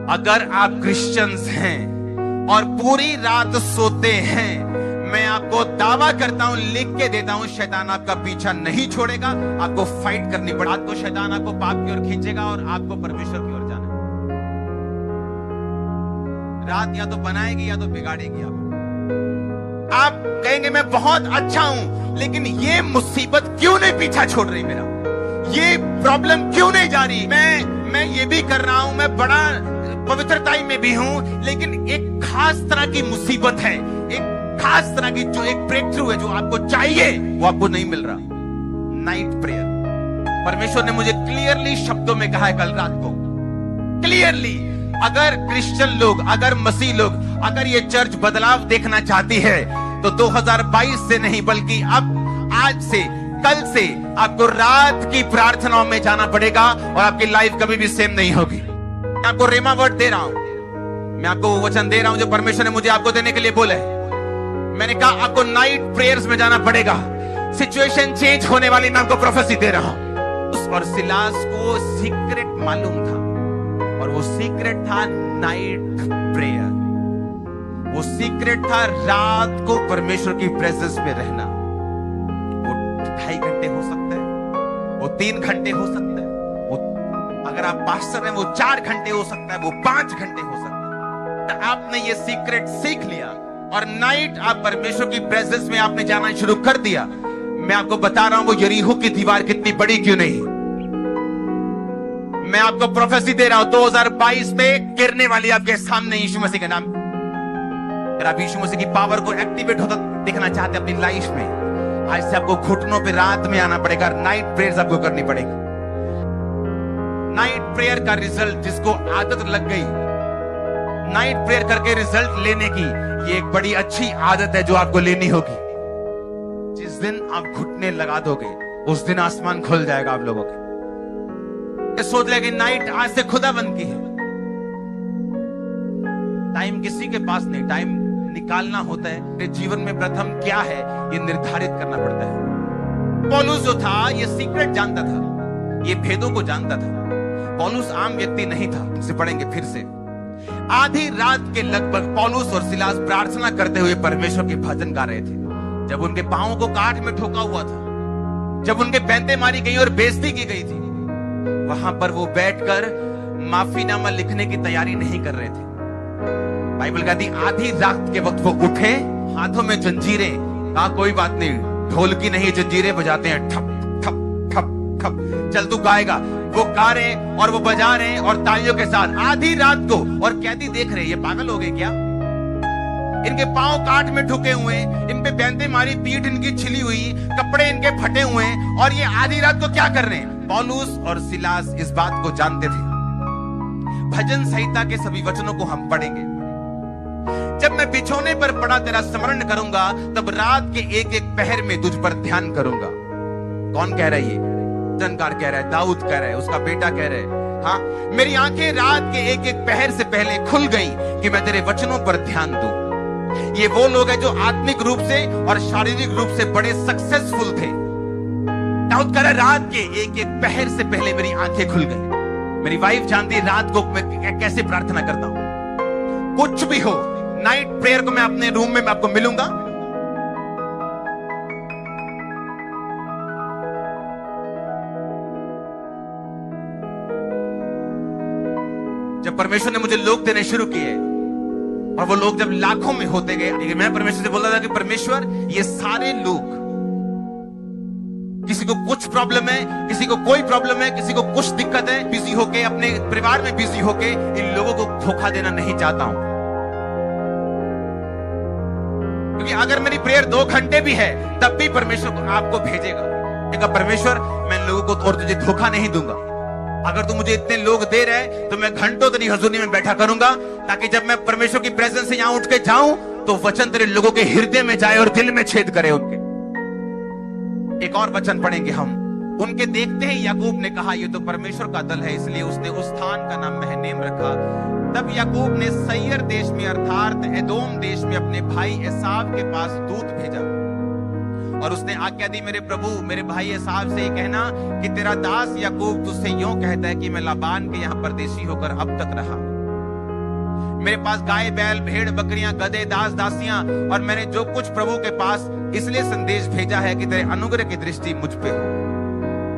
अगर आप क्रिश्चियंस हैं और पूरी रात सोते हैं, मैं आपको दावा करता हूं, लिख के देता हूं, शैतान आपका पीछा नहीं छोड़ेगा। आपको फाइट करनी पड़ेगी। आपको शैतान आपको पाप की ओर खींचेगा और आपको परमेश्वर की ओर जाना है। रात या तो बनाएगी या तो बिगाड़ेगी आप कहेंगे मैं बहुत अच्छा हूं, लेकिन ये मुसीबत क्यों नहीं पीछा छोड़ रही मेरा, ये प्रॉब्लम क्यों नहीं जा रही। मैं ये भी कर रहा हूं, मैं बड़ा पवित्रताई में भी हूं, लेकिन एक खास तरह की मुसीबत है, एक खास तरह की जो एक ब्रेक थ्रू है जो आपको चाहिए, वो आपको नहीं मिल रहा। Night prayer. परमेश्वर ने मुझे क्लियरली शब्दों में कहा है कल रात को, क्लियरली, अगर क्रिश्चियन लोग, अगर मसीह लोग, अगर ये चर्च बदलाव देखना चाहती है तो 2022 से नहीं, बल्कि अब आज से, कल से आपको रात की प्रार्थनाओं में जाना पड़ेगा और आपकी लाइफ कभी भी सेम नहीं होगी। मैं आपको रेमा वर्ड दे रहा हूं, मैं आपको वो वचन दे रहा हूं जो परमेश्वर ने मुझे आपको देने के लिए बोला है। मैंने कहा आपको नाइट प्रेयर्स में जाना पड़ेगा। सिचुएशन चेंज होने वाली, मैं आपको प्रोफेसी दे रहा हूं। और सिलास को सीक्रेट मालूम था, और वो सीक्रेट था नाइट प्रेयर। वो सीक्रेट था रात को परमेश्वर की प्रेजेंस में रहना। वो 2.5 घंटे हो सकता है, वो 3 घंटे हो सकता है, वो अगर आप पास्टर हैं वो 4 घंटे हो सकता है, वो 5 घंटे हो सकता है। तो आपने ये सीक्रेट सीख लिया और नाइट आप परमेश्वर की प्रेजेंस में आपने जाना शुरू कर दिया। मैं आपको बता रहा हूं वो यरीहो की दीवार कितनी बड़ी क्यों नहीं। मैं आपको प्रोफेसी दे रहा हूं 2022 में गिरने वाली आपके सामने यीशु मसीह का नाम। अगर आप यीशु मसीह की पावर को एक्टिवेट होता देखना चाहते हैं अपनी लाइफ में, आज से आपको घुटनों पे रात में आना पड़ेगा, नाइट प्रेयर्स आपको करनी पड़ेगी। नाइट प्रेयर का रिजल्ट, जिसको आदत लग गई नाइट प्रेयर करके रिजल्ट लेने की, ये एक बड़ी अच्छी आदत है जो आपको लेनी होगी। जिस दिन आप घुटने लगा दोगे उस दिन आसमान खुल जाएगा आप लोगों के। सोच ले कि नाइट आज से खुदाबंद की है। टाइम किसी के पास नहीं, टाइम निकालना होता है। जीवन में प्रथम क्या है ये निर्धारित करना पड़ता है। पौलुस जो था ये सीक्रेट जानता था, ये भेदों को जानता था। पौलुस आम व्यक्ति नहीं था। इसे पढ़ेंगे फिर से। आधी रात के लगभग पौलुस और सिलास प्रार्थना करते हुए परमेश्वर के भजन गा रहे थे। जब उनके पांवों को काठ में ठोका हुआ था, जब उनके पैंते मारी गई और बेइज्जती की गई थी, वहां पर वो बैठकर माफीनामा लिखने की तैयारी नहीं कर रहे थे। बाइबल कहती आधी रात के वक्त वो उठे, हाथों में जंजीरें, कहा कोई बात नहीं, ढोल की नहीं जंजीरें बजाते हैं, ठप ठप ठप ठप, चल तू गाएगा। वो गा रहे और वो बजा रहे और तालियों के साथ आधी रात को। और कैदी देख रहे, ये पागल हो गए क्या? इनके पांव काट में ठुके हुए, इन पे बैंते मारी, पीठ इनकी छिली हुई, कपड़े इनके फटे हुए, और ये आधी रात को क्या कर रहे हैं? पौलुस और सिलास इस बात को जानते थे। भजन संहिता के सभी वचनों को हम पढ़ेंगे। जब मैं बिछोने पर पड़ा तेरा स्मरण करूंगा, तब रात के एक एक पहर में तुझ पर ध्यान करूंगा। कौन कह रहा है? ये जनकार कह रहा है, दाऊद कह रहा है, उसका बेटा कह रहा है। हाँ, मेरी आंखें रात के एक एक पहर से पहले खुल गई कि मैं तेरे वचनों पर ध्यान दूं। ये वो लोग हैं जो आत्मिक रूप से और शारीरिक रूप से बड़े सक्सेसफुल थे। दाऊद कह रहा है रात के एक एक पहर से पहले मेरी आंखें खुल गई। मेरी वाइफ जानती है रात को मैं कैसे प्रार्थना करता हूं। कुछ भी हो, नाइट प्रेयर को मैं अपने रूम में मैं आपको मिलूंगा। जब परमेश्वर ने मुझे लोग देने शुरू किए और वो लोग जब लाखों में होते गए, मैं परमेश्वर से बोल रहा था कि परमेश्वर ये सारे लोग, किसी को कुछ प्रॉब्लम है, किसी को कोई प्रॉब्लम है, किसी को कुछ दिक्कत है, बिजी होके अपने परिवार में बिजी होके इन लोगों को धोखा देना नहीं चाहता हूं। क्योंकि अगर मेरी प्रेयर 2 घंटे भी है तब भी परमेश्वर को आपको भेजेगा। परमेश्वर मैं लोगों को और तुझे धोखा नहीं दूंगा। अगर तू मुझे इतने लोग दे रहे तो मैं घंटों तेरी हजूरी में बैठा करूंगा, ताकि जब मैं परमेश्वर की प्रेजेंस से यहां उठ के जाऊं तो वचन तेरे लोगों के हृदय में जाए और दिल में छेद करे उनके। एक और वचन पढ़ेंगे हम। उनके देखते ही याकूब ने कहा, ये तो परमेश्वर का दल है, इसलिए उसने उस स्थान का नाम महनेम रखा। तब याकूब ने सैयर देश में अर्थात एदोम देश में अपने भाई एसाव के पास दूत भेजा और उसने आज्ञा दी, मेरे प्रभु मेरे भाई एसाव से कहना कि तेरा दास याकूब तुझसे यूं कहता है कि मैं लाबान के यहाँ परदेशी होकर अब तक रहा। मेरे पास गाय बैल भेड़ बकरियां गधे दास दासियां, और मैंने जो कुछ प्रभु के पास इसलिए संदेश भेजा है कि तेरे अनुग्रह की दृष्टि मुझ पे हो।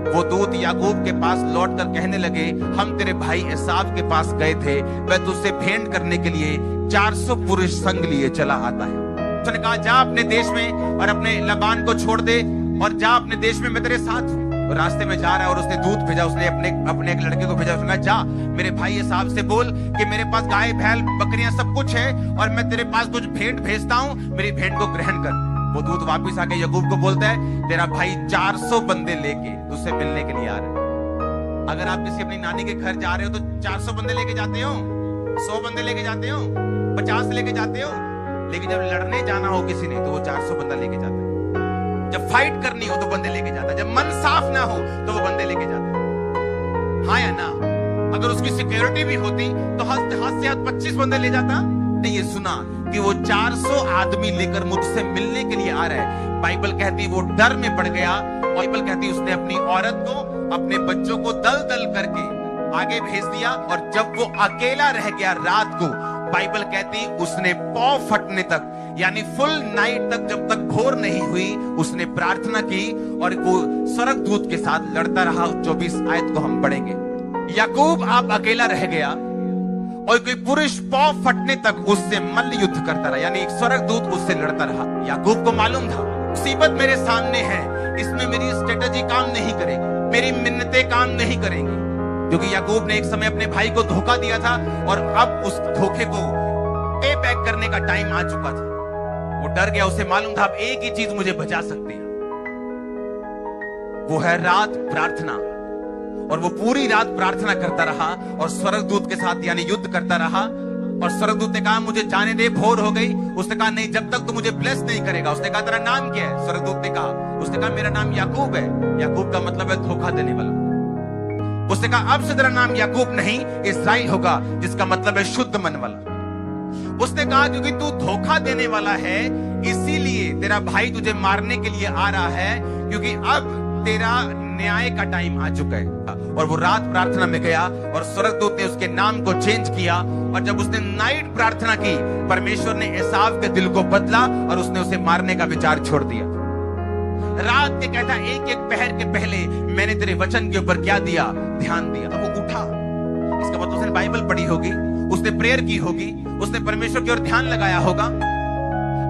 वो दूत याकूब के पास लौट कर कहने लगे, हम तेरे भाई एसाव के पास गए थे, वह तुझसे भेंट करने के लिए 400 पुरुष संग लिए चला आता है। उसने कहा, जा अपने देश में और अपने लबान को छोड़ दे और जा अपने देश में, मैं तेरे साथ हूं। रास्ते में जा रहा है और उसने दूत भेजा, उसने अपने एक लड़के को भेजा। उसने कहा, जा मेरे भाई एसाव से बोल कि मेरे पास गाय बैल बकरियां सब कुछ है और मैं तेरे पास कुछ भेंट भेजता हूं, मेरी भेंट को ग्रहण कर। वो दूत वापिस आके याकूब को बोलता है, तेरा भाई 400 बंदे लेके तुझसे मिलने के लिए आ रहा है। अगर आप किसी अपनी नानी के घर जा रहे हो तो 400 बंदे लेके जाते हो, 100 बंदे लेके जाते हो, 50 लेके जाते हो, लेकिन जब लड़ने जाना हो किसी ने तो वो 400 बंदा लेके जाता है। जब फाइट करनी हो तो बंदे लेके जाता है, जब मन साफ ना हो तो वो बंदे लेके जाता है। हाँ या ना? अगर उसकी सिक्योरिटी भी होती तो हाथ से हाथ 25 बंदे ले जाता नहीं। ये सुना कि वो 400 आदमी लेकर मुझसे मिलने के लिए आ रहा है। बाइबल कहती वो डर में पड़ गया। बाइबल कहती उसने अपनी औरत को अपने बच्चों को दल दल करके आगे भेज दिया, और जब वो अकेला रह गया रात को, बाइबल कहती उसने पौ फटने तक यानी फुल नाइट तक, जब तक भोर नहीं हुई, उसने प्रार्थना की और वो स्वर्गदूत के साथ लड़ता रहा। 24 आयत को हम पढ़ेंगे। याकूब आप अकेला रह गया और कोई पुरुष पौ फटने तक उससे मल्ल युद्ध करता रहा, यानी एक स्वर्गदूत उससे लड़ता रहा। याकूब को मालूम था मुसीबत मेरे सामने है, इसमें मेरी स्ट्रेटजी काम नहीं करेगी, मेरी मिन्नतें काम नहीं करेंगी, क्योंकि याकूब ने एक समय अपने भाई को धोखा दिया था और अब उस धोखे को पे बैक करने का टाइम आ चुका था। वो डर गया, उसे मालूम था अब एक ही चीज मुझे बचा सकती है, वो है रात प्रार्थना। और वो पूरी रात प्रार्थना करता रहा और स्वर्गदूत के साथ यानी युद्ध करता रहा। और स्वर्गदूत ने कहा, मुझे जाने दे, भोर हो गई। उसने कहा, नहीं, जब तक तू मुझे ब्लेस नहीं करेगा। उसने कहा, तेरा नाम क्या है? स्वर्गदूत ने कहा, उसने कहा, मेरा नाम याकूब है। याकूब का मतलब है धोखा देने वाला। उसने कहा, अब से तेरा नाम याकूब नहीं इस्राएल होगा, जिसका मतलब है शुद्ध मन वाला। उसने कहा, क्योंकि तू धोखा देने वाला है, इसीलिए तेरा भाई तुझे मारने के लिए आ रहा है, क्योंकि अब तेरा न्याय का टाइम आ चुका है। और वो रात प्रार्थना में गया और स्वर्गदूत ने उसके नाम को चेंज किया। और जब उसने नाइट प्रार्थना की, परमेश्वर ने एसाव के दिल को बदला और उसने उसे मारने का विचार छोड़ दिया। रात के कहता, एक एक पहर के पहले मैंने तेरे वचन के ऊपर क्या दिया? ध्यान दिया। अब वो उठा, इसका मतलब उसने बाइबल पढ़ी होगी, उसने प्रेयर की होगी, उसने परमेश्वर की ओर ध्यान लगाया होगा।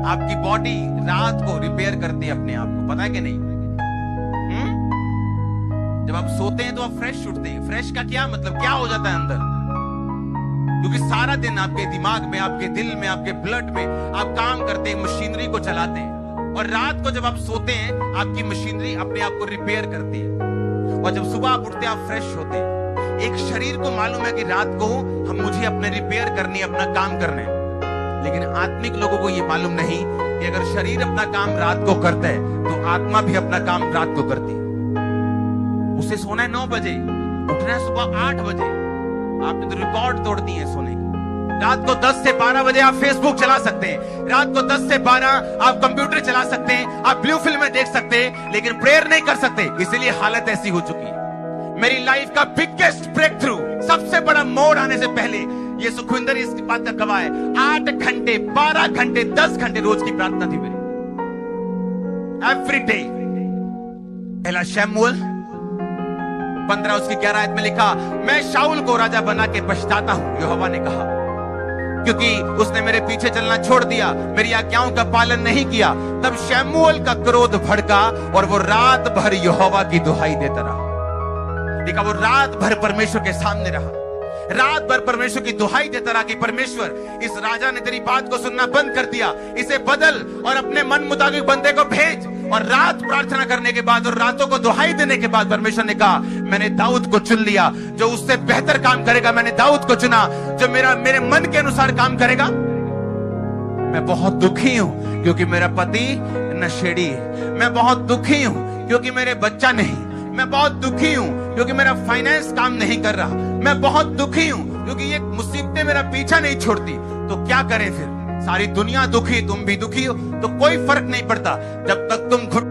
आपकी बॉडी रात को रिपेयर करती है अपने आप को, पता है कि नहीं? जब आप सोते हैं तो आप फ्रेश उठते हैं। फ्रेश का क्या मतलब, क्या हो जाता है अंदर? क्योंकि सारा दिन आपके दिमाग में, आपके दिल में, आपके ब्लड में आप काम करते हैं, मशीनरी को चलाते हैं। और रात को जब आप सोते हैं, आपकी मशीनरी अपने आप को रिपेयर करती है। और जब सुबह आप उठते हैं, आप फ्रेश होते हैं। एक शरीर को मालूम है कि रात को मुझे अपने रिपेयर करनी, अपना काम करना है। लेकिन आत्मिक लोगों को यह मालूम नहीं कि अगर शरीर अपना काम रात को करता है तो आत्मा भी अपना काम रात को करती है। उसे सोना है 9 बजे, उठना है सुबह 8 बजे। आपने तो रिकॉर्ड तोड़ दी है सोने की। रात को 10 से 12 बजे आप फेसबुक चला सकते हैं, रात को 10 से 12 आप कंप्यूटर चला सकते हैं, आप ब्लू फिल्में देख सकते हैं, लेकिन प्रेयर नहीं कर सकते। इसीलिए हालत ऐसी हो चुकी है। मेरी लाइफ का बिगेस्ट ब्रेक थ्रू, सबसे बड़ा मोड़ आने से पहले, ये सुखविंदर इस बात का गवाह है, 8 घंटे 12 घंटे 10 घंटे रोज की प्रार्थना थी मेरी, एवरी डे। पहला शमूएल 15 उसकी 11 आयत में लिखा, मैं शाऊल को राजा बना के पछताता हूं, यहोवा ने कहा, क्योंकि उसने मेरे पीछे चलना छोड़ दिया, मेरी आज्ञाओं का पालन नहीं किया। तब शमूएल का क्रोध भड़का और वो रात भर यहोवा की दुहाई देता रहा। देखा, वो रात भर परमेश्वर के सामने रहा, रात भर परमेश्वर की दुहाई देता रहा कि परमेश्वर, इस राजा ने तेरी बात को सुनना बंद कर दिया, इसे बदल और अपने मन मुताबिक बंदे को भेज। और रात प्रार्थना करने के बाद और रातों को दुहाई देने के बाद परमेश्वर ने कहा, मैंने दाऊद को चुन लिया, जो उससे बेहतर काम करेगा। मैंने दाऊद को चुना जो मेरे मन के अनुसार काम करेगा। मैं बहुत दुखी हूं क्योंकि मेरा पति नशेड़ी है। मैं बहुत दुखी हूं क्योंकि मेरे बच्चा नहीं। मैं बहुत दुखी हूं क्योंकि मेरा फाइनेंस काम नहीं कर रहा। मैं बहुत दुखी हूं क्योंकि ये मुसीबतें मेरा पीछा नहीं छोड़ती। तो क्या करें फिर? सारी दुनिया दुखी, तुम भी दुखी हो, तो कोई फर्क नहीं पड़ता जब तक तुम घुट